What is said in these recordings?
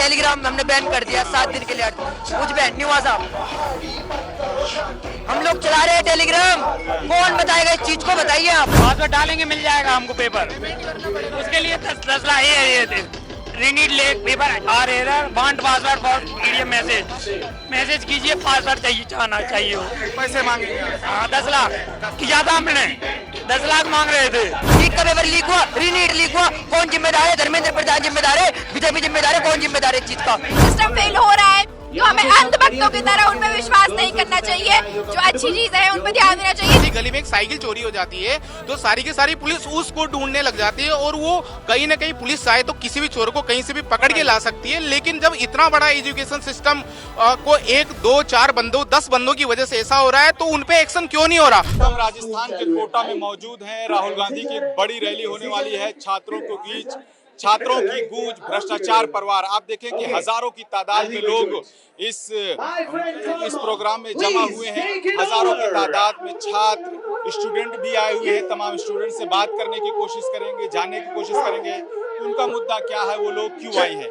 Telegram हमने ban कर दिया 7 दिन के लिए। कुछ बैन नहीं हुआ साहब, हम लोग चला रहे हैं टेलीग्राम। कौन बताएगा इस चीज को, बताइए आप। पासवर्ड डालेंगे मिल जाएगा हमको पेपर, उसके लिए 10 लाख ये रीनीड ले पेपर आर एरर want password for PDF message कीजिए, पासवर्ड चाहिए हो। पैसे मांगेंगे? हाँ 10 लाख की ज्यादा हमने 10 लाख मांग रहे थे। नीट का पेपर लीक हुआ, रीनीट लीक हुआ, कौन जिम्मेदार है? धर्मेंद्र प्रधान जिम्मेदार है, बीजेपी जिम्मेदार है, कौन जिम्मेदार है इस चीज का? सिस्टम फेल हो रहा है तो हमें अंधभक्तों की तरह उनमें विश्वास नहीं करना चाहिए। जो अच्छी चीज है उन पर ध्यान देना चाहिए। गली में एक साइकिल चोरी हो जाती है तो सारी की सारी पुलिस उसको ढूंढने लग जाती है और वो कहीं ना कहीं पुलिस चाहे तो किसी भी चोर को कहीं से भी पकड़ के ला सकती है। लेकिन जब इतना बड़ा एजुकेशन सिस्टम को 1, 2, 4 बंदों 10 बंदों की वजह से ऐसा हो रहा है तो उन पे एक्शन क्यों नहीं हो रहा? हम राजस्थान के कोटा में मौजूद हैं। राहुल गांधी की एक बड़ी रैली होने वाली है। छात्रों के बीच छात्रों की गूंज भ्रष्टाचार परवार। आप देखें कि हजारों की तादाद में लोग इस प्रोग्राम में जमा हुए हैं। हजारों की तादाद में छात्र स्टूडेंट भी आए हुए हैं। तमाम स्टूडेंट से बात करने की कोशिश करेंगे, जानने की कोशिश करेंगे उनका मुद्दा क्या है, वो लोग क्यों आए हैं।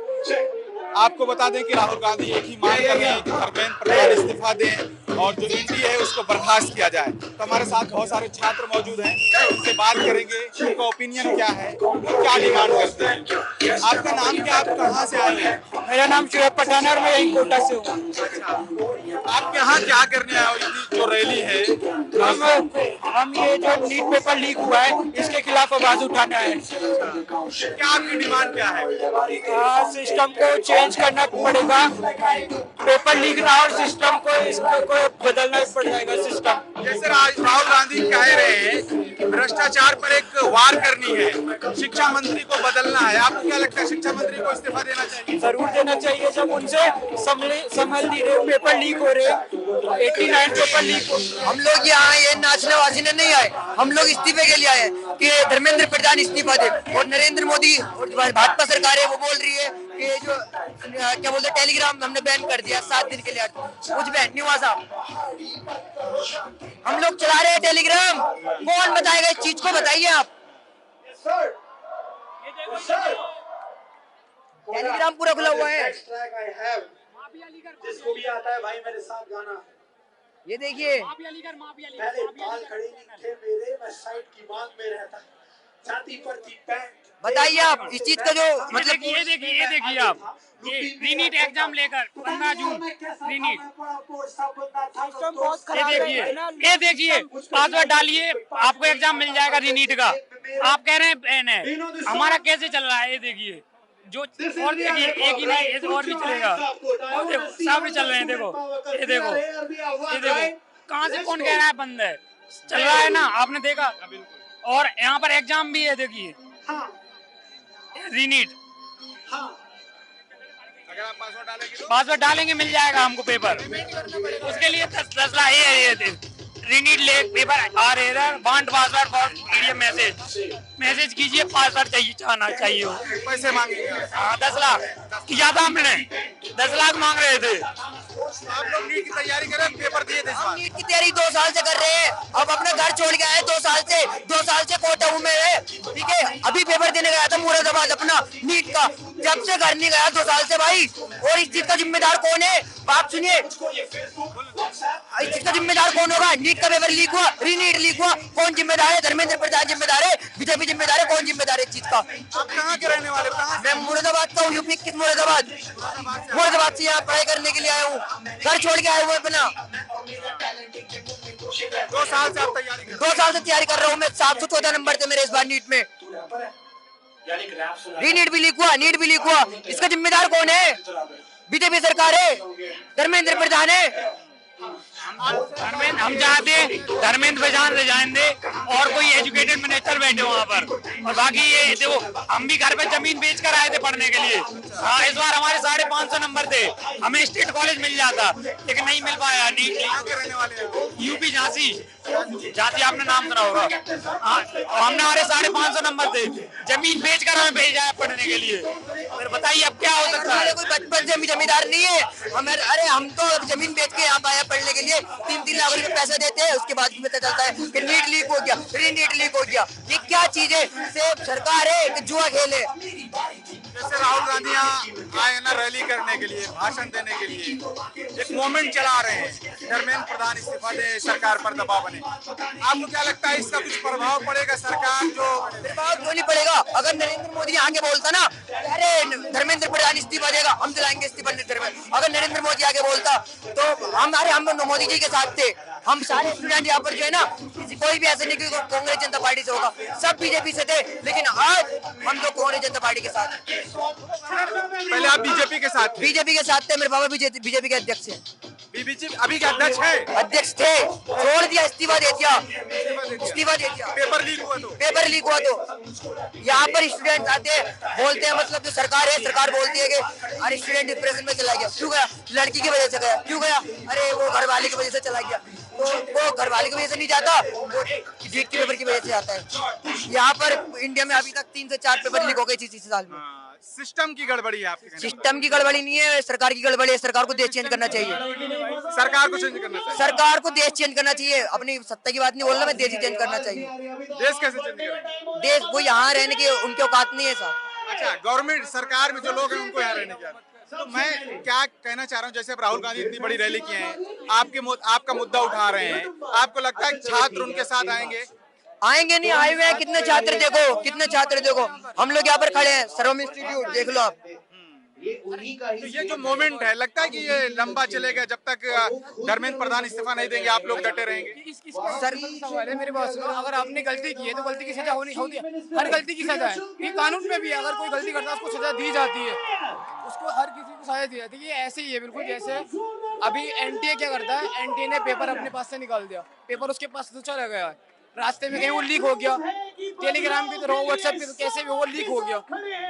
आपको बता दें कि राहुल गांधी एक ही मांग कर रहे हैं कि धर्मेंद्र प्रधान इस्तीफा दें और जो एनडीए है उसको बर्खास्त किया जाए। तो हमारे साथ बहुत सारे छात्र मौजूद हैं, उनसे बात करेंगे उनका ओपिनियन क्या है, वो क्या डिमांड करते हैं। आपका नाम क्या, आप कहाँ से आए हैं? मेरा नाम शुएब पठान है और मैं यही कोटा से हूँ। आप यहाँ क्या करने आए हो? इतनी जो रैली है, हम ये जो नीट पेपर लीक हुआ है इसके खिलाफ आवाज उठाना है। क्या आपकी डिमांड क्या है? सिस्टम को चेंज करना पड़ेगा, पेपर लीक ना और सिस्टम को इसको बदलना पड़ जाएगा सिस्टम। जैसे राहुल गांधी कह रहे हैं कि भ्रष्टाचार पर एक वार करनी है, शिक्षा मंत्री को बदलना है। आपको क्या लगता है शिक्षा मंत्री को इस्तीफा देना चाहिए? जरूर देना चाहिए। जब उनसे संभल नहीं रहे, पेपर लीक हो रहे, 89 पेपर लीक हो। हम लोग यहाँ ये नाचने वाचने नहीं आए, हम लोग इस्तीफे के लिए आए कि धर्मेंद्र प्रधान इस्तीफा दे। और नरेंद्र मोदी और भाजपा सरकार है वो बोल रही है कि जो क्या बोलते हैं टेलीग्राम हमने बैन कर दिया 7 दिन के लिए। कुछ बैन नहीं हुआ साहब, हम लोग चला रहे हैं टेलीग्राम। कौन बताएगा इस चीज को, बताइए आप। टेलीग्राम पूरा खुला हुआ है। जिसको भी आता है भाई मेरे साथ गाना। ये देखिए, पहले बाल खड़े नहीं थे मेरे, मैं साइड की मांग में रहता, छाती पर थी पैंट। बताइए आप इस चीज का जो मतलब। ये देखिए आप ये रीनीट एग्जाम लेकर 15 जून रीनीट, ये देखिए पासवर्ड डालिए आपको एग्जाम मिल जाएगा रीनीट का। आप कह रहे हैं बैन है, हमारा कैसे चल रहा है ये देखिए। जो और देखिए एक ही नहीं, एक और भी चलेगा। और देखो सब भी चल रहे हैं, देखो ये देखो कहाँ से कौन कह रहा है बंद है, चल रहा है ना, आपने देखा। और यहाँ पर एग्जाम भी है देखिए रीनीट। अगर आप पासवर्ड डालेंगे मिल जाएगा हमको पेपर, उसके लिए 10 लाख ये रीनीड ले पेपर आर एरर want password for PDF message कीजिए, पासवर्ड चाहिए हो। पैसे मांगेंगे? हाँ 10 लाख की ज्यादा हमने 10 लाख मांग रहे थे। आप लोग नीट की तैयारी करें, पेपर दिए थे इस बार? नीट की तैयारी 2 साल से कर रहे हैं। अब अपना घर छोड़ के आए 2 साल से कोटा में है, ठीक है। अभी पेपर देने गया था मुरादाबाद अपना नीट का, जब से घर नहीं गया 2 साल से भाई। और इस चीज का जिम्मेदार कौन है, आप सुनिए, इस चीज का जिम्मेदार कौन होगा? नीट का पेपर लीक हुआ, रीनीट लीक हुआ, कौन जिम्मेदार है? धर्मेंद्र प्रधान जिम्मेदार है, बीजेपी जिम्मेदार है, कौन जिम्मेदार है इस चीज का? आप कहाँ के रहने वाले? मैं मुरादाबाद का हूँ, यूपी किस मुरादाबाद से यहाँ पढ़ाई करने के लिए आया हूँ, घर छोड़ के आया हूँ अपना। 2 साल से आप तैयारी कर? 2 साल से तैयारी कर रहा हूँ मैं। 714 नंबर थे मेरे इस बार नीट में। नीट भी लीक हुआ, नीट भी लीक हुआ, इसका जिम्मेदार कौन है? बीजेपी सरकार है, धर्मेंद्र प्रधान है। हम चाहते हैं धर्मेंद्र प्रधान रिजाइन दे और कोई एजुकेटेड मिनिस्टर बैठे वहाँ पर। और बाकी ये देखो हम भी घर पे जमीन बेच कर आए थे पढ़ने के लिए। हाँ इस बार हमारे 550 नंबर थे, हमें स्टेट कॉलेज मिल जाता लेकिन नहीं मिल पाया। यूपी झांसी आपने नाम सुना होगा। हाँ हमने हमारे 550 नंबर थे, जमीन बेच कर हमें भेजा है पढ़ने के लिए। फिर बताइए अब क्या हो सकता है? कोई बचपन से जमींदार नहीं है हमें। अरे हम तो जमीन बेच के यहाँ आया पढ़ने के लिए, 3-3 लाख रुपए पैसा देते हैं, उसके बाद भी पता चलता है कि नीट लीक हो गया, रीनीट लीक हो गया। ये क्या चीज है? सिर्फ सरकार है कि जुआ खेल है। जैसे राहुल गांधी यहाँ आए ना रैली करने के लिए, भाषण देने के लिए, एक मोमेंट चला रहे हैं, धर्मेंद्र प्रधान इस्तीफा दे, सरकार पर दबाव बने। आपको क्या लगता है इसका कुछ प्रभाव पड़ेगा? सरकार जो प्रभाव क्यों नहीं पड़ेगा? अगर नरेंद्र मोदी आगे बोलता ना, अरे धर्मेंद्र प्रधान इस्तीफा देगा, हम दिलाएंगे इस्तीफा धर्मेंद्र। अगर नरेंद्र मोदी आगे बोलता तो हम मोदी जी के साथ थे। हम सारे स्टूडेंट यहाँ पर जो है ना, कोई भी ऐसा नहीं कि कांग्रेस जनता पार्टी से होगा, सब बीजेपी से थे, लेकिन आज हम लोग कांग्रेस जनता पार्टी के साथ हैं। पहले आप बीजेपी के साथ थे? बीजेपी के साथ थे, मेरे पापा बीजेपी के अध्यक्ष हैं। बीजेपी अभी के अध्यक्ष है? अध्यक्ष थे, छोड़ दिया, इस्तीफा दे दिया, इस्तीफा दे दिया। पेपर लीक हुआ तो? पेपर लीक हुआ तो यहाँ पर स्टूडेंट आते हैं, बोलते हैं, मतलब जो सरकार है, सरकार बोलती है कि अरे स्टूडेंट डिप्रेशन में चला गया। क्यों गया? लड़की की वजह से गया। क्यों गया? अरे वो घरवाले की वजह से चला गया। तो वो घरवाले की वजह से नहीं जाता, वो जीत के पेपर की वजह से आता है। यहाँ पर इंडिया में अभी तक 3 से 4 पेपर लीक हो गए इसी साल में। सिस्टम की गड़बड़ी है आपके कहने में? सिस्टम की गड़बड़ी नहीं है, सरकार की गड़बड़ी है। सरकार को देश चेंज करना चाहिए। सरकार को चेंज करना चाहिए। सरकार को देश चेंज करना चाहिए। अपनी सत्ता की बात नहीं बोल रहा मैं, देश ही चेंज करना चाहिए। देश कैसे चेंज करेंगे? देश वो यहाँ रहने की उनके औकात नहीं है सर। अच्छा, गवर्नमेंट सरकार में जो लोग हैं उनको यहाँ रहने की। तो मैं क्या कहना चाह रहा हूँ, जैसे अब राहुल गांधी इतनी बड़ी रैली किए हैं, आपका मुद्दा उठा रहे हैं, आपको लगता है छात्र उनके साथ आएंगे? आएंगे नहीं, आए हुए हैं कितने छात्र देखो, कितने छात्र देखो। हम लोग यहाँ पर खड़े हैं, सर्वम इंस्टीट्यूट देख लो आप। तो ये जो मोमेंट है, लगता है कि ये लंबा चलेगा जब तक धर्मेंद्र प्रधान इस्तीफा नहीं देंगे, आप लोग डटे रहेंगे? सर सवाल है मेरे पास, अगर आपने गलती की है तो गलती की सजा होनी होती है। हर गलती की सजा है, ये कानून में भी है। अगर कोई गलती करता है उसको सजा दी जाती है, उसको हर किसी को सजा दी जाती है। ये ऐसे ही है बिल्कुल जैसे अभी एनटीए क्या करता है, एनटीए ने पेपर अपने पास से निकाल दिया, पेपर उसके पास तो चला गया है, रास्ते में कहीं वो लीक हो गया, टेलीग्राम के थ्रू, व्हाट्सएप के कैसे भी वो लीक हो गया,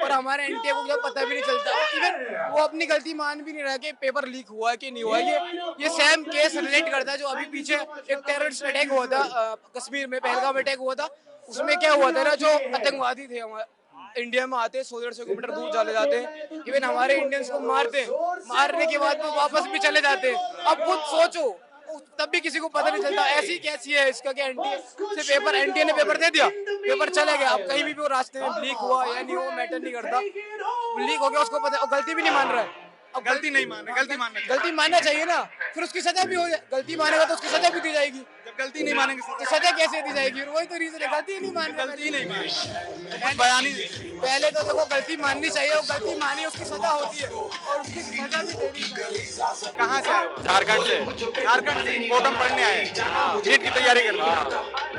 और हमारे एनटीए को जब पता भी नहीं चलता, इवन वो अपनी गलती मान भी नहीं रहा कि पेपर लीक हुआ है कि नहीं हुआ। ये सेम केस रिलेट करता है जो अभी पीछे एक टेररिस्ट अटैक हुआ था कश्मीर में, पहलगाम अटैक हुआ था। उसमें क्या हुआ था ना, जो आतंकवादी थे हमारे इंडिया में आते 100-150 किलोमीटर दूर चले जाते हैं, इवन हमारे इंडियंस को मारते हैं, मारने के बाद वो वापस भी चले जाते हैं। अब खुद सोचो, तब भी किसी को पता नहीं चलता। ऐसी कैसी है इसका कि एनटीए से पेपर, एनटीए ने पेपर दे दिया, पेपर चले गया। अब कहीं भी वो रास्ते में लीक हुआ या नहीं, वो मैटर नहीं करता, लीक हो गया उसको पता, और गलती भी नहीं मान रहा है। अब गलती नहीं मान रहे, गलती मानना चाहिए ना, फिर उसकी सजा भी हो जाए। गलती मानेगा तो उसकी सजा भी दी जाएगी। जब गलती नहीं मानेंगे तो सजा कैसे दी जाएगी? वही तो रीजन है, गलती नहीं मान रहे, गलती नहीं मानेंगे। बयानी पहले तो देखो गलती माननी चाहिए, और गलती मानी उसकी सजा होती है, और उसकी सजा भी देनी चाहिए। कहाँ से आए? झारखंड से। झारखंड से कोटम पढ़ने आए, नीट की तैयारी कर रहे हैं।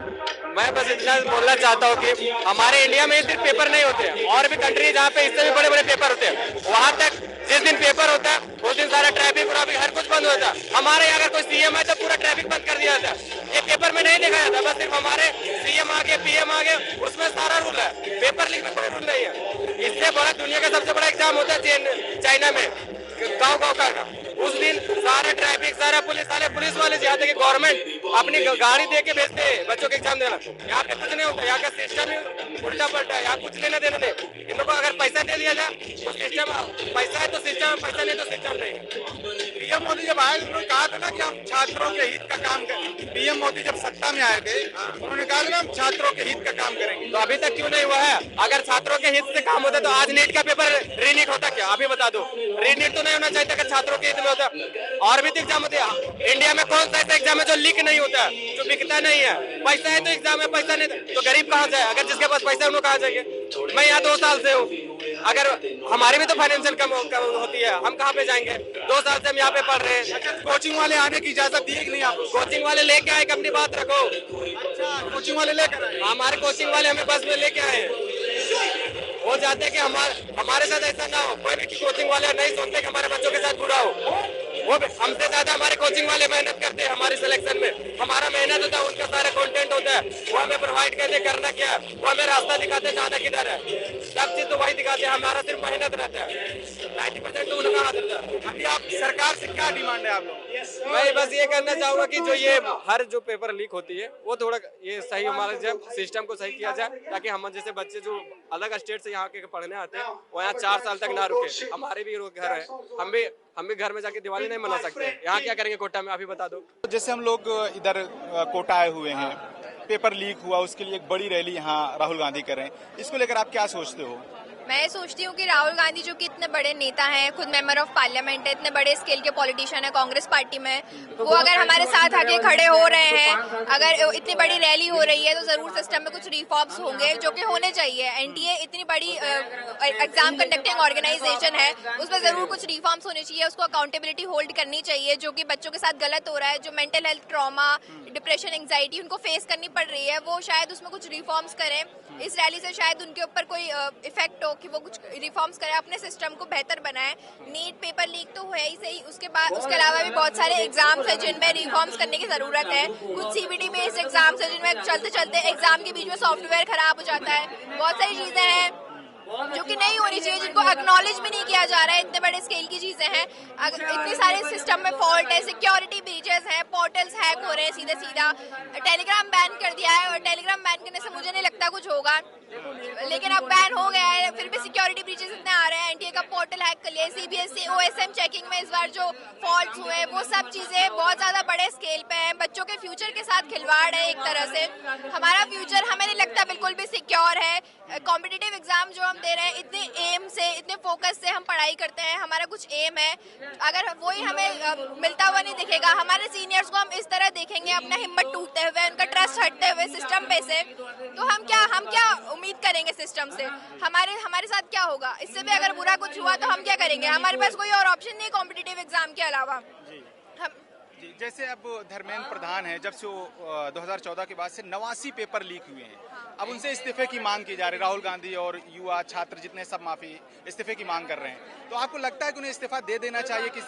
मैं बस इतना बोलना चाहता हूँ कि हमारे इंडिया में सिर्फ पेपर नहीं होते हैं, और भी कंट्री जहाँ पे इससे भी बड़े बड़े पेपर होते हैं, वहाँ तक जिस दिन पेपर होता है उस दिन सारा ट्रैफिक और हर कुछ बंद होता है। हमारे यहाँ अगर कोई सीएम है तो पूरा ट्रैफिक बंद कर दिया था। ये पेपर में नहीं लिखा था, बस सिर्फ हमारे सीएम आगे, पीएम आगे, उसमें सारा रूल है। पेपर लीक में कोई रूल नहीं है। इससे बड़ा दुनिया का सबसे बड़ा एग्जाम होता है चाइना में, गाँव का। उस दिन सारा ट्रैफिक, सारा पुलिस, सारे पुलिस वाले यहाँ तक गवर्नमेंट अपनी गाड़ी दे के भेजते हैं बच्चों के एग्जाम देना। यहाँ पे कुछ नहीं होता, यहाँ का सिस्टम ही उल्टा पलटा है। यहाँ कुछ लेना देना नहीं, इन लोगों को अगर पैसा दे दिया जाए तो सिस्टम, पैसा है तो सिस्टम, पैसा नहीं तो सिस्टम नहीं। पीएम मोदी जब आए उन्होंने कहा था ना कि हम छात्रों के हित का काम करें। पीएम मोदी जब सत्ता में आए थे उन्होंने कहा था ना हम छात्रों के हित का काम करेंगे। तो अभी तक क्यों नहीं हुआ है? अगर छात्रों के हित से काम होता तो आज नीट का पेपर रीनीट होता क्या? अभी बता दो, रीनीट तो नहीं होना चाहिए अगर छात्रों के हित में होता। और भी तो एग्जाम होते हैं इंडिया में, कौन सा ऐसा एग्जाम है जो लीक नहीं होता, जो बिकता नहीं है? पैसा है तो एग्जाम है, पैसा नहीं तो गरीब कहाँ जाए? अगर जिसके पास पैसा है उन्होंने कहाँ जाएंगे? मैं यहाँ 2 साल से हूँ, अगर हमारी भी तो फाइनेंशियल कम होती है, हम कहाँ पे जाएंगे? 2 साल से हम यहाँ पे पढ़ रहे हैं। कोचिंग वाले आने की इजाजत दी कि नहीं आपको? कोचिंग वाले लेके आए, अपनी बात रखो। अच्छा, कोचिंग वाले लेकर आए? हमारे कोचिंग वाले हमें बस में लेके आए। हो जाते कि हमारे साथ ऐसा ना हो। कोई भी कोचिंग वाले नहीं सोचते कि हमारे बच्चों के साथ बुरा हो। वो हमसे ज्यादा हमारे कोचिंग वाले मेहनत करते हैं हमारे सिलेक्शन में। हमारा मेहनत होता है, उनका सारा कंटेंट होता है, वो हमें प्रोवाइड करते करना क्या है, वो हमें रास्ता दिखाते जाना किधर है, सब चीज तो वही दिखाते हैं। हमारा सिर्फ मेहनत रहता है, 90% तो उनका हाथ रहता है। अभी आप सरकार से क्या डिमांड है आप लोग? मैं बस ये कहना चाहूंगा कि जो ये हर जो पेपर लीक होती है वो थोड़ा ये सही, हमारे जब सिस्टम को सही किया जाए, ताकि हम जैसे बच्चे जो अलग स्टेट से यहाँ के पढ़ने आते हैं वो यहाँ 4 साल तक ना रुके। हमारे भी घर है, हम भी घर में जाके दिवाली नहीं मना सकते। यहाँ क्या करेंगे कोटा में, आप ही बता दो। जैसे हम लोग इधर कोटा आए हुए हैं, पेपर लीक हुआ उसके लिए एक बड़ी रैली यहाँ राहुल गांधी कर रहे हैं, इसको लेकर आप क्या सोचते हो? मैं सोचती हूँ कि राहुल गांधी जो कि इतने बड़े नेता हैं, खुद मेंबर ऑफ पार्लियामेंट है, इतने बड़े स्केल के पॉलिटिशियन है कांग्रेस पार्टी में, वो अगर हमारे साथ आके खड़े हो रहे हैं, अगर इतनी बड़ी रैली हो रही है तो जरूर सिस्टम में कुछ रिफॉर्म्स होंगे जो कि होने चाहिए। एनटीए इतनी बड़ी एग्जाम कंडक्टिंग ऑर्गेनाइजेशन है, उसमें जरूर कुछ रिफॉर्म्स होने चाहिए, उसको अकाउंटेबिलिटी होल्ड करनी चाहिए। जो कि बच्चों के साथ गलत हो रहा है, जो mental health trauma, depression, anxiety उनको फेस करनी पड़ रही है, वो शायद उसमें कुछ रिफॉर्म्स करें। इस रैली से शायद उनके ऊपर कोई इफेक्ट हो कि वो कुछ रिफॉर्म्स करें, अपने सिस्टम को बेहतर बनाएं। नीट पेपर लीक तो है ही सही, उसके अलावा भी बहुत सारे एग्जाम्स हैं जिनमें रिफॉर्म्स करने की जरूरत है। कुछ सीबीटी बेस्ड एग्जाम्स हैं जिनमें चलते चलते एग्जाम के बीच में सॉफ्टवेयर खराब हो जाता है। बहुत सारी चीजें हैं जो कि नहीं होनी चाहिए, जिनको एक्नॉलेज भी नहीं किया जा रहा है। इतने बड़े स्केल की चीजें हैं, इतने सारे सिस्टम में फॉल्ट है, सिक्योरिटी ब्रीचेस हैं, पोर्टल्स हैक हो रहे हैं सीधे सीधा, टेलीग्राम बैन कर दिया है और टेलीग्राम बैन करने से मुझे नहीं लगता कुछ होगा, लेकिन अब बैन हो गया है, फिर भी सिक्योरिटी ब्रीचेस इतने आ रहे हैं। एनटीए का पोर्टल हैक कर लिया, सीबीएसई ओएसएम चेकिंग में इस बार जो फॉल्ट्स हुए वो सब चीजें बहुत ज्यादा बड़े स्केल पे हैं। बच्चों के फ्यूचर के साथ खिलवाड़ है एक तरह से। हमारा फ्यूचर हमें नहीं लगता बिल्कुल भी सिक्योर है। कॉम्पिटिटिव एग्जाम जो हम दे रहे हैं, इतने एम से, इतने फोकस से हम पढ़ाई करते हैं, हमारा कुछ एम है, अगर वही हमें मिलता हुआ नहीं दिखेगा, हमारे सीनियर्स को हम इस तरह देखेंगे अपना हिम्मत टूटते हुए, उनका ट्रस्ट हटते हुए सिस्टम पे से, तो हम क्या उम्मीद करेंगे सिस्टम से? हमारे साथ क्या होगा? इससे भी अगर बुरा कुछ हुआ तो हम क्या करेंगे? हमारे पास कोई और ऑप्शन नहीं कॉम्पिटिटिव एग्जाम के अलावा। जैसे अब धर्मेंद्र प्रधान है, जब से वो 2014 के बाद से 89 पेपर लीक हुए हैं, अब उनसे इस्तीफे की मांग की जा रही है। राहुल गांधी और युवा छात्र जितने सब माफी इस्तीफे की मांग कर रहे हैं, तो आपको लगता है कि उन्हें इस्तीफा दे देना चाहिए कि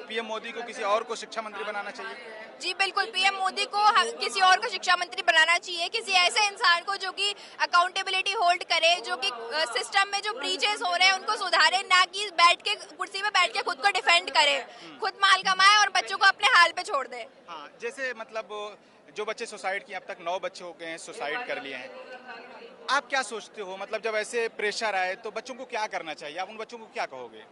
पीएम मोदी को किसी और को शिक्षा मंत्री बनाना चाहिए? जी बिल्कुल, पीएम मोदी को किसी और को शिक्षा मंत्री बनाना चाहिए, किसी ऐसे इंसान को जो कि अकाउंटेबिलिटी होल्ड करे, जो कि सिस्टम में जो ब्रीचेस हो रहे हैं उनको सुधारे, ना कि बैठ के कुर्सी में बैठ के खुद को डिफेंड करे, खुद माल कमाए और बच्चों को अपने हाल पे छोड़ दे। हाँ, जैसे मतलब जो बच्चे सुसाइड किए, अब तक 9 बच्चे हो गए हैं सुसाइड कर लिए हैं, आप क्या सोचते हो? मतलब जब ऐसे प्रेशर आए तो बच्चों को क्या करना चाहिए? आप उन बच्चों को क्या कहोगे?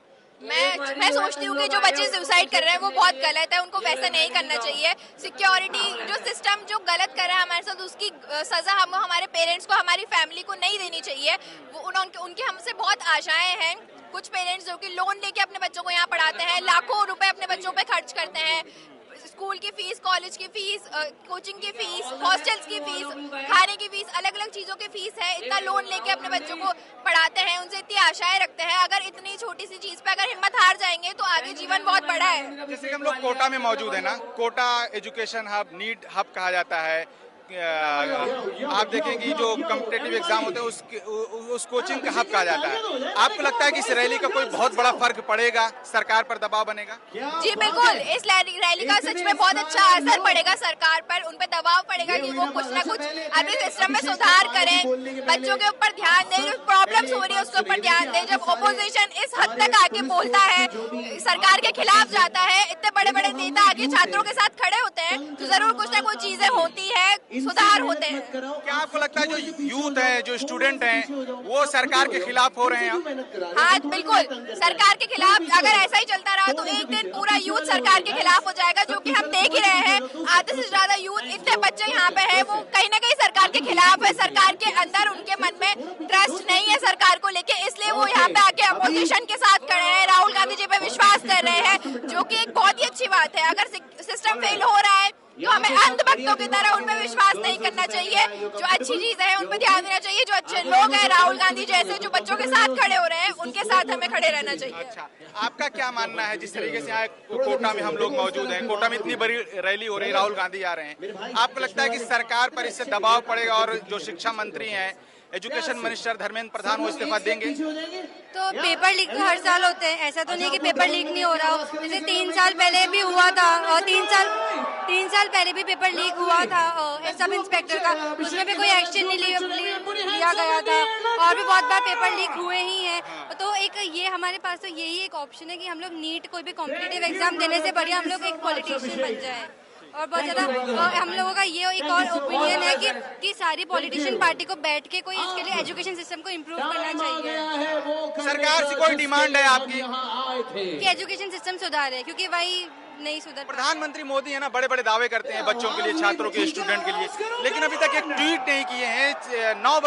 मैं सोचती हूँ कि जो बच्चे सुसाइड कर रहे हैं वो बहुत गलत है, उनको वैसे नहीं करना चाहिए। सिक्योरिटी जो सिस्टम जो गलत कर रहा है हमारे साथ, उसकी सजा हम हमारे पेरेंट्स को, हमारी फैमिली को नहीं देनी चाहिए। वो उनके हमसे बहुत आशाएं हैं। कुछ पेरेंट्स जो कि लोन लेके अपने बच्चों को यहाँ पढ़ाते हैं, लाखों रुपए अपने बच्चों पे खर्च करते हैं, स्कूल की फीस, कॉलेज की फीस, कोचिंग की फीस, हॉस्टल्स की फीस, खाने की फीस, अलग अलग चीजों की फीस है, इतना लोन लेके अपने बच्चों को पढ़ाते हैं, उनसे इतनी आशाएं रखते हैं। अगर इतनी छोटी सी चीज पे अगर हिम्मत हार जाएंगे तो आगे जीवन बहुत बड़ा है। जैसे कि हम लोग कोटा में मौजूद है ना, Kota education hub, NEET hub कहा जाता है। आप देखेंगे जो कॉम्पिटिटिव एग्जाम होते हैं उस कोचिंग का हब कहा जाता है। आपको लगता है कि इस रैली का कोई बहुत बड़ा फर्क पड़ेगा, सरकार पर दबाव बनेगा? जी बिल्कुल, इस रैली का सच में बहुत अच्छा असर पड़ेगा सरकार पर, उन पर दबाव पड़ेगा कि वो कुछ ना कुछ अभी सिस्टम में सुधार करें, बच्चों के ऊपर ध्यान दें, जो प्रॉब्लम्स हो रही है उसके ऊपर ध्यान दें। जब ऑपोजिशन इस हद तक आके बोलता है, सरकार के खिलाफ जाता है, इतने बड़े बड़े नेता आके छात्रों के साथ खड़े होते हैं, तो जरूर कुछ ना कुछ चीजें होती है, सुधार होते हैं। क्या आपको लगता है जो यूथ है, जो स्टूडेंट हैं, वो सरकार के खिलाफ हो रहे हैं? हाँ बिल्कुल, सरकार के खिलाफ अगर ऐसा ही चलता रहा तो एक दिन पूरा यूथ सरकार के खिलाफ हो जाएगा, जो कि हम देख ही रहे हैं। आधे से ज्यादा यूथ, इतने बच्चे यहाँ पे हैं, वो कहीं ना कहीं सरकार के खिलाफ है। सरकार के अंदर उनके मन में ट्रस्ट नहीं है सरकार को लेके, इसलिए वो यहाँ पे आके अपोजिशन के साथ खड़े हैं, राहुल गांधी जी पे विश्वास कर रहे हैं, जो कि एक बहुत ही अच्छी बात है। अगर सिस्टम फेल हो रहा है तो हमें अंधभक्तों की तरह उनपे विश्वास नहीं करना चाहिए। जो अच्छी चीजें हैं उन पर ध्यान देना चाहिए, जो अच्छे लोग हैं राहुल गांधी जैसे, जो बच्चों के साथ खड़े हो रहे हैं, उनके साथ हमें खड़े रहना चाहिए। अच्छा, आपका क्या मानना है? जिस तरीके से यहाँ कोटा में हम लोग मौजूद हैं, कोटा में इतनी बड़ी रैली हो रही है, राहुल गांधी आ रहे हैं, आपको लगता है कि सरकार पर इससे दबाव पड़ेगा और जो शिक्षा मंत्री हैं, एजुकेशन मिनिस्टर धर्मेंद्र प्रधान, वो इस्तीफा देंगे? तो पेपर लीक हर साल होते हैं, ऐसा तो नहीं कि पेपर लीक नहीं हो रहा हो। जैसे 3 साल पहले भी हुआ था, और 3 साल पहले भी पेपर लीक हुआ था सब इंस्पेक्टर का, उसमें भी कोई एक्शन नहीं लिया गया था, और भी बहुत बार पेपर लीक हुए ही हैं। तो एक ये हमारे पास तो यही एक ऑप्शन है कि हम लोग नीट कोई भी कॉम्पिटिटिव एग्जाम देने से बढ़िया हम लोग एक पॉलिटिशियन बन जाए। और बहुत ज्यादा हम लोगों का ये एक और ओपिनियन है कि सारी पॉलिटिशियन पार्टी को बैठ के कोई इसके लिए एजुकेशन सिस्टम को इम्प्रूव करना चाहिए। सरकार से कोई डिमांड है आपकी कि एजुकेशन सिस्टम सुधारे, क्योंकि वही नहीं सुधर। प्रधानमंत्री मोदी है ना, बड़े बड़े दावे करते हैं बच्चों के लिए, छात्रों के, स्टूडेंट के लिए, लेकिन अभी तक एक ट्वीट नहीं किए हैं। 9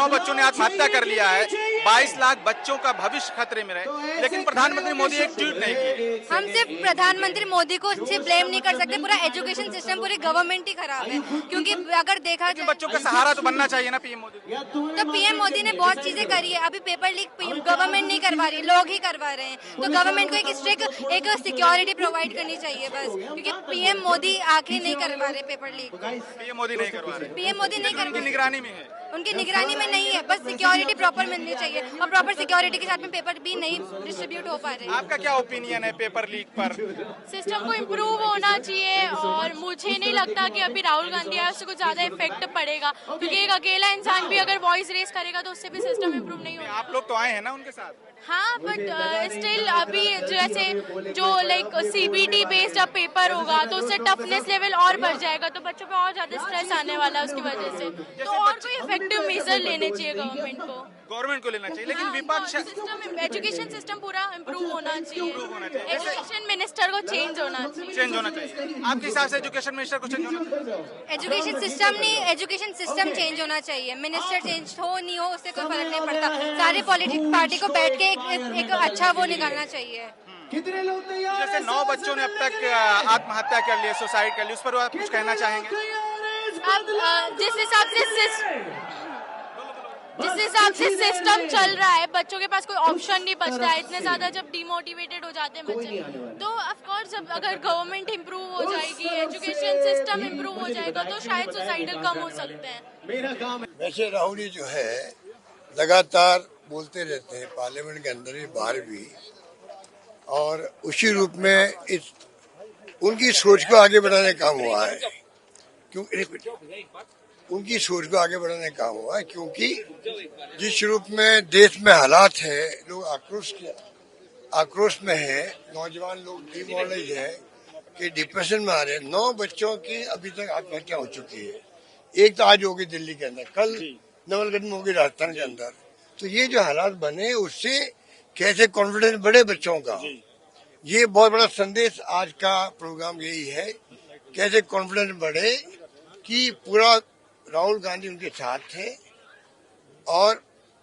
बच्चों ने आत्महत्या कर लिया है, 22 लाख बच्चों का भविष्य खतरे में रहे, लेकिन प्रधानमंत्री मोदी एक ट्वीट नहीं किए। हम सिर्फ प्रधानमंत्री मोदी को सिर्फ ब्लेम नहीं कर सकते, पूरा एजुकेशन सिस्टम, पूरी गवर्नमेंट ही खराब है। क्योंकि अगर देखा जाए बच्चों का सहारा तो बनना चाहिए ना पीएम मोदी। तो पीएम मोदी ने बहुत चीजें करी है। अभी पेपर लीक गवर्नमेंट नहीं करवा रही, लोग ही करवा रहे हैं। तो गवर्नमेंट को एक स्ट्रिक्ट एक सिक्योरिटी प्रोवाइड करनी चाहिए बस, क्योंकि पीएम मोदी आखिर नहीं करवा रहे पेपर लीक। पीएम मोदी नहीं करवा रहे, पीएम मोदी नहीं करवा, निगरानी में है, उनकी निगरानी में नहीं है। बस सिक्योरिटी प्रॉपर मिलनी चाहिए, और प्रॉपर सिक्योरिटी के साथ में पेपर भी नहीं डिस्ट्रीब्यूट हो पा रहे। आपका क्या ओपिनियन है पेपर लीक पर? सिस्टम को इम्प्रूव होना चाहिए, और मुझे नहीं लगता कि अभी राहुल गांधी आए उससे कुछ ज्यादा इफेक्ट पड़ेगा, क्योंकि एक अकेला इंसान भी अगर वॉइस रेस करेगा तो उससे भी सिस्टम इम्प्रूव नहीं होगा। आप लोग तो आए हैं ना उनके साथ? हाँ, बट स्टिल अभी जैसे जो लाइक सीबीटी बेस्ड अब पेपर होगा तो उससे टफनेस लेवल और बढ़ जाएगा, तो बच्चों पे और ज्यादा स्ट्रेस आने वाला है उसकी वजह से। तो और कोई इफेक्टिव मेजर लेने चाहिए गवर्नमेंट को लेना चाहिए, लेकिन विपक्ष सिस्टम, एजुकेशन सिस्टम पूरा इम्प्रूव होना चाहिए। एजुकेशन मिनिस्टर को चेंज होना चाहिए। आपके हिसाब से एजुकेशन मिनिस्टर को चेंज होना चाहिए? एजुकेशन सिस्टम नहीं, एजुकेशन सिस्टम चेंज होना चाहिए। मिनिस्टर चेंज हो नहीं हो उससे कोई फर्क नहीं पड़ता। सारे पॉलिटिक्स पार्टी को बैठ के एक अच्छा वो निकालना चाहिए। जैसे 9 बच्चों ने अब तक आत्महत्या कर ली, सुसाइड कर ली, उस पर आप कुछ कहना चाहेंगे? अब जिस हिसाब से सिस्टम चल रहा है, बच्चों के पास कोई ऑप्शन नहीं बच रहा है। इतने ज्यादा जब डिमोटिवेटेड हो जाते हैं बच्चे, तो ऑफ कोर्स अगर गवर्नमेंट इम्प्रूव हो जाएगी, एजुकेशन सिस्टम इम्प्रूव हो जाएगा, तो शायद सुसाइडल कम हो सकते हैं। वैसे राहुल जी जो है लगातार बोलते रहते हैं पार्लियामेंट के अंदर भी बाहर भी, और उसी रूप में इस उनकी सोच को आगे बढ़ाने का काम हुआ है। उनकी सोच को आगे बढ़ाने का काम हुआ है, क्योंकि जिस रूप में देश में हालात है, लोग आक्रोश में है, नौजवान लोग डिमोरलाइज है कि डिप्रेशन में आ रहे हैं। 9 बच्चों की अभी तक आत्महत्या हो चुकी है। एक तो आज होगी दिल्ली के अंदर, कल नवलगढ़ में होगी राजस्थान के अंदर। तो ये जो हालात बने, उससे कैसे कॉन्फिडेंस बढ़े बच्चों का, ये बहुत बड़ा संदेश आज का प्रोग्राम यही है। कैसे कॉन्फिडेंस बढ़े कि पूरा राहुल गांधी उनके साथ है और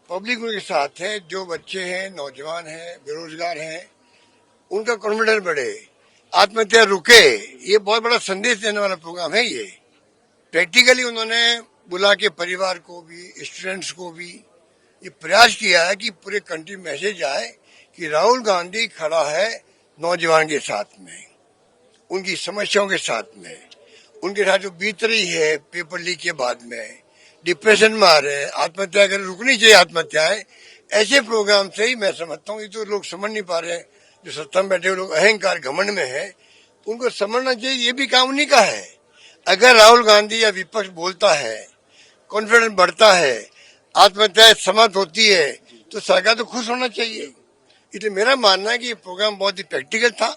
पब्लिक उनके साथ है। जो बच्चे हैं, नौजवान हैं, बेरोजगार हैं, उनका कॉन्फिडेंस बढ़े, आत्महत्या रुके। ये बहुत बड़ा संदेश देने वाला प्रोग्राम है। ये प्रैक्टिकली उन्होंने बुला के परिवार को भी, स्टूडेंट्स को भी ये प्रयास किया है कि पूरे कंट्री में मैसेज आए कि राहुल गांधी खड़ा है नौजवान के साथ में, उनकी समस्याओं के साथ में, उनके साथ जो बीत रही है पेपर लीक के बाद में, डिप्रेशन में आ रहे हैं, आत्महत्या कर, रुकनी चाहिए आत्महत्याएं। ऐसे प्रोग्राम से ही मैं समझता हूँ, ये तो लोग समझ नहीं पा रहे हैं, जो सत्ता में बैठे हुए लोग अहंकार घमंड में है, उनको समझना चाहिए ये भी काम उन्हीं का है। अगर राहुल गांधी या विपक्ष बोलता है, कॉन्फिडेंस बढ़ता है, आत्महत्याएं समाप्त होती है, तो सरकार तो खुश होना चाहिए। इसलिए मेरा मानना है कि ये प्रोग्राम बहुत ही प्रैक्टिकल था,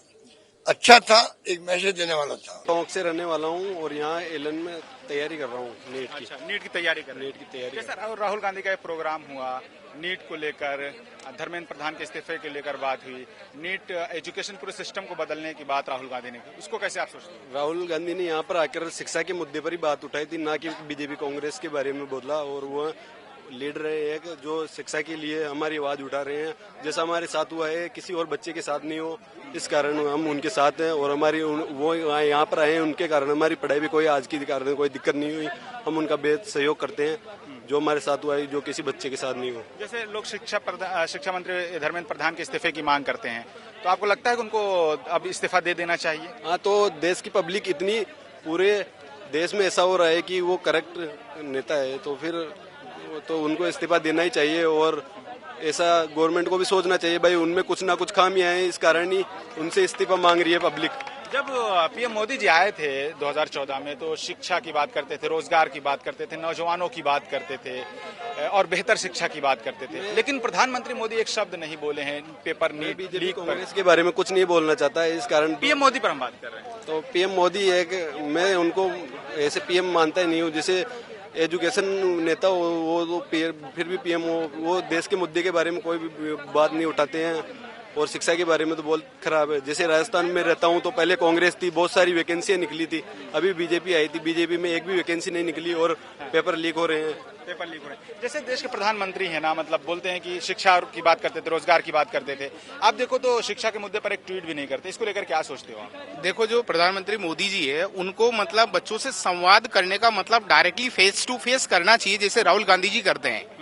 अच्छा था, एक मैसेज देने वाला था। टोंक से रहने वाला हूँ और यहाँ एलन में तैयारी कर रहा हूँ नीट की। नीट की तैयारी कर रहे हैं? नीट की तैयारी। जैसा राहुल गांधी का एक प्रोग्राम हुआ नीट को लेकर, धर्मेंद्र प्रधान के इस्तीफे को लेकर बात हुई, नीट एजुकेशन पूरे सिस्टम को बदलने की बात राहुल गांधी ने की, उसको कैसे आप सोचते हैं? राहुल गांधी ने यहाँ पर आकर शिक्षा के मुद्दे पर ही बात उठाई थी, ना कि बीजेपी कांग्रेस के बारे में बोला। और वो लीड रहे हैं जो शिक्षा के लिए हमारी आवाज उठा रहे हैं। जैसा हमारे साथ हुआ है, किसी और बच्चे के साथ नहीं हो, इस कारण हम उनके साथ हैं। और हमारी वो यहाँ पर आए हैं, उनके कारण हमारी पढ़ाई भी कोई आज की कारण कोई दिक्कत नहीं हुई। हम उनका बेहद सहयोग करते हैं, जो हमारे साथ हुआ है, जो किसी बच्चे के साथ नहीं हो। जैसे लोग शिक्षा मंत्री धर्मेंद्र प्रधान के इस्तीफे की मांग करते हैं, तो आपको लगता है कि उनको अब इस्तीफा दे देना चाहिए? हाँ, तो देश की पब्लिक इतनी, पूरे देश में ऐसा हो रहा है कि वो करेक्ट नेता है, तो फिर तो उनको इस्तीफा देना ही चाहिए। और ऐसा गवर्नमेंट को भी सोचना चाहिए, भाई उनमें कुछ ना कुछ खामियां हैं, इस कारण ही उनसे इस्तीफा मांग रही है पब्लिक। जब पीएम मोदी जी आए थे 2014 में, तो शिक्षा की बात करते थे, रोजगार की बात करते थे, नौजवानों की बात करते थे और बेहतर शिक्षा की बात करते थे, लेकिन प्रधानमंत्री मोदी एक शब्द नहीं बोले हैं पेपर लीक कांग्रेस के बारे में कुछ नहीं बोलना चाहता है, इस कारण पीएम मोदी पर हम बात कर रहे हैं। तो पीएम मोदी एक, मैं उनको ऐसे पीएम मानता ही नहीं हूँ। जैसे एजुकेशन नेता वो फिर भी पीएम वो देश के मुद्दे के बारे में कोई भी बात नहीं उठाते हैं। और शिक्षा के बारे में तो बहुत खराब है। जैसे राजस्थान में रहता हूँ तो पहले कांग्रेस थी, बहुत सारी वैकेंसियां निकली थी, अभी बीजेपी आई थी, बीजेपी में एक भी वैकेंसी नहीं निकली और पेपर लीक हो रहे हैं। पेपर लीक हो रहे हैं। जैसे देश के प्रधानमंत्री हैं ना, मतलब बोलते हैं कि शिक्षा की बात करते थे, रोजगार की बात करते थे, आप देखो तो शिक्षा के मुद्दे पर एक ट्वीट भी नहीं करते, इसको लेकर क्या सोचते हो आप? देखो, जो प्रधानमंत्री मोदी जी है उनको मतलब बच्चों से संवाद करने का मतलब डायरेक्टली फेस टू फेस करना चाहिए, जैसे राहुल गांधी जी करते हैं।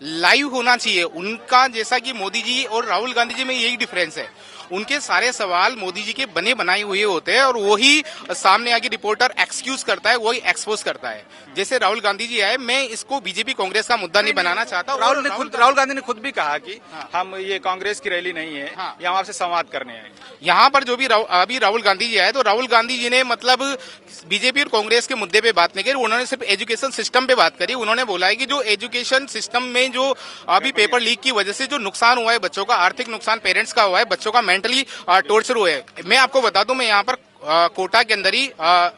लाइव होना चाहिए उनका, जैसा कि मोदी जी और राहुल गांधी जी में यही डिफरेंस है। उनके सारे सवाल मोदी जी के बने बनाए हुए होते हैं और वही सामने आके रिपोर्टर एक्सक्यूज करता है, वही एक्सपोज करता है। जैसे राहुल गांधी जी आए, मैं इसको बीजेपी कांग्रेस का मुद्दा नहीं बनाना चाहता। राहुल गांधी ने खुद भी कहा कि हम ये कांग्रेस की रैली नहीं है, ये हम आपसे संवाद करने आए। यहाँ पर जो भी अभी राहुल गांधी जी आए, तो राहुल गांधी जी ने मतलब बीजेपी और कांग्रेस के मुद्दे पे बात नहीं करी, उन्होंने सिर्फ एजुकेशन सिस्टम पे बात करी। उन्होंने बोला है कि जो एजुकेशन सिस्टम में जो अभी पेपर लीक की वजह से जो नुकसान हुआ है, बच्चों का आर्थिक नुकसान पेरेंट्स का हुआ है, बच्चों का मेंटली टॉर्चर हुआ है। मैं आपको बता दूं, मैं यहाँ पर कोटा के अंदर ही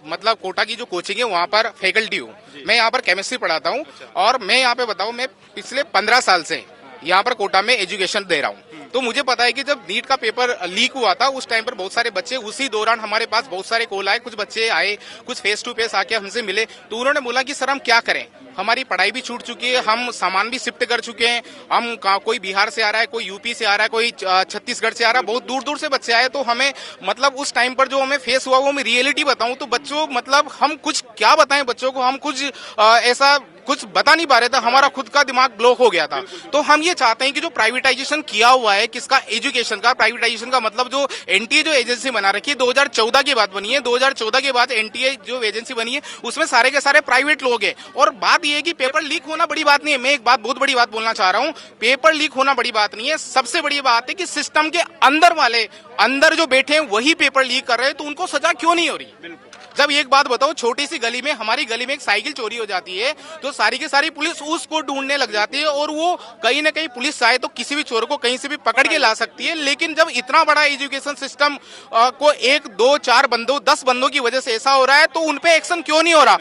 मतलब कोटा की जो कोचिंग है वहाँ पर फैकल्टी हूँ। मैं यहाँ पर केमिस्ट्री पढ़ाता हूँ और मैं यहाँ पे बताऊँ, मैं पिछले 15 साल से यहाँ पर कोटा में एजुकेशन दे रहा हूँ। तो मुझे पता है कि जब नीट का पेपर लीक हुआ था उस टाइम पर बहुत सारे बच्चे, उसी दौरान हमारे पास बहुत सारे कॉल आए, कुछ बच्चे आए, कुछ फेस टू फेस आके हमसे मिले, तो उन्होंने बोला कि सर हम क्या करें, हमारी पढ़ाई भी छूट चुकी है, हम सामान भी शिफ्ट कर चुके हैं, हम कोई बिहार से आ रहा है, कोई यूपी से आ रहा है, कोई छत्तीसगढ़ से आ रहा है, बहुत दूर दूर से बच्चे आए। तो हमें मतलब उस टाइम पर जो हमें फेस हुआ वो मैं रियलिटी बताऊं तो बच्चों मतलब हम कुछ क्या बताएं बच्चों को, हम कुछ ऐसा कुछ बता नहीं पा रहे थे, हमारा खुद का दिमाग ब्लॉक हो गया था। तो हम ये चाहते हैं कि जो प्राइवेटाइजेशन किया हुआ है, किसका, एजुकेशन का, प्राइवेटाइजेशन का मतलब जो एनटीए जो एजेंसी बना रखी है 2014 के बाद बनी है, 2014 के बाद एनटीए जो एजेंसी बनी है उसमें सारे के सारे प्राइवेट लोग हैं। और बात यह है कि पेपर लीक होना बड़ी बात नहीं है, मैं एक बात बहुत बड़ी बात बोलना चाह रहा हूं, पेपर लीक होना बड़ी बात नहीं है, सबसे बड़ी बात है कि सिस्टम के अंदर वाले अंदर जो बैठे हैं वही पेपर लीक कर रहे हैं, तो उनको सजा क्यों नहीं हो रही? जब एक बात बताओ, छोटी सी गली में, हमारी गली में एक साइकिल चोरी हो जाती है तो सारी की सारी पुलिस उसको ढूंढने लग जाती है और वो कहीं ना कहीं पुलिस चाहे तो किसी भी चोर को कहीं से भी पकड़ के ला सकती है। लेकिन जब इतना बड़ा एजुकेशन सिस्टम को 1, 2, 4 बंदों 10 बंदों की वजह से ऐसा हो रहा है तो उनपे एक्शन क्यों नहीं हो रहा?